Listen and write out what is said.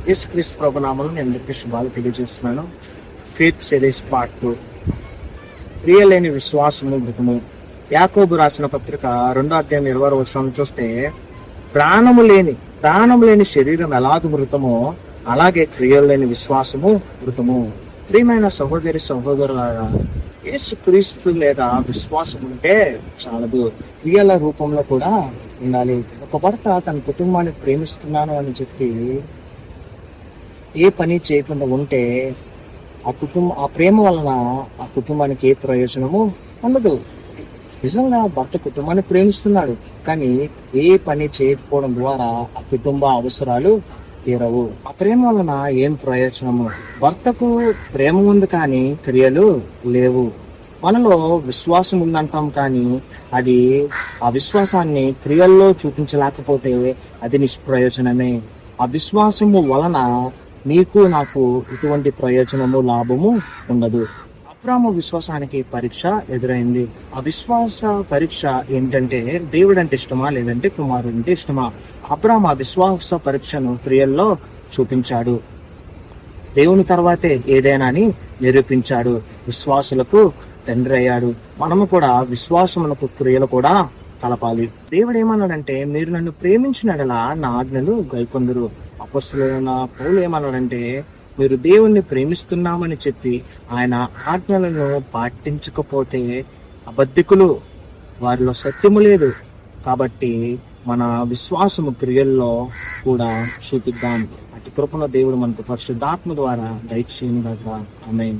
యేసుక్రీస్తు ప్రభు నామములో నేను మీకు శుభాలు తెలియజేస్తున్నాను. ఫెయిత్ సిరీస్ పార్ట్ 2, క్రియలేని విశ్వాసము మృతము. యాకోబు రాసిన పత్రిక 2వ అధ్యాయం 20వ వచనం చూస్తే, ప్రాణము లేని శరీరం ఎలాగ మృతమో అలాగే క్రియలు లేని విశ్వాసము మృతము. ప్రియమైన సహోదరి సహోదరులారా, యేసుక్రీస్తు లేదా విశ్వాసం ఉంటే చాలదు, క్రియల రూపంలో కూడా ఉండాలి. ఒక భర్త తన కుటుంబాన్ని ప్రేమిస్తున్నాను అని చెప్పి ఏ పని చేయకుండా ఉంటే ఆ ప్రేమ వలన ఆ కుటుంబానికి ఏ ప్రయోజనము ఉండదు. నిజంగా భర్త కుటుంబాన్ని ప్రేమిస్తున్నాడు, కానీ ఏ పని చేయకపోవడం ద్వారా ఆ కుటుంబ అవసరాలు తీరవు. ఆ ప్రేమ వలన ఏం ప్రయోజనము? భర్తకు ప్రేమ ఉంది కానీ క్రియలు లేవు. మనలో విశ్వాసం ఉందంటాం కానీ అది ఆ విశ్వాసాన్ని క్రియల్లో చూపించలేకపోతే అది నిష్ప్రయోజనమే. ఆ విశ్వాసము వలన నీకు నాకు ఎటువంటి ప్రయోజనము లాభము ఉండదు. అబ్రాము విశ్వాసానికి పరీక్ష ఎదురైంది. ఆ విశ్వాస పరీక్ష ఏంటంటే, దేవుడు అంటే ఇష్టమా లేదంటే కుమారుడు అంటే ఇష్టమా? అబ్రాము ఆ విశ్వాస పరీక్షను క్రియల్లో చూపించాడు. దేవుని తర్వాతే ఏదైనా అని నిరూపించాడు. విశ్వాసులకు తండ్రి అయ్యాడు. మనము కూడా విశ్వాసములకు క్రియలు కూడా కలపాలి. దేవుడు ఏమన్నాడంటే, మీరు నన్ను ప్రేమించినడలా నా ఆజ్ఞలు గైకొందురు. అపొస్తలుడైన పౌలు ఏమన్నాడంటే, మీరు దేవుణ్ణి ప్రేమిస్తున్నామని చెప్పి ఆయన ఆజ్ఞలను పాటించకపోతే అబద్ధికులు, వారిలో సత్యము లేదు. కాబట్టి మన విశ్వాసము క్రియల్లో కూడా చూపిద్దాం. అటు కృపణ దేవుడు మనకు పరిశుద్ధాత్మ ద్వారా దయచేయును గాక. ఆమేన్.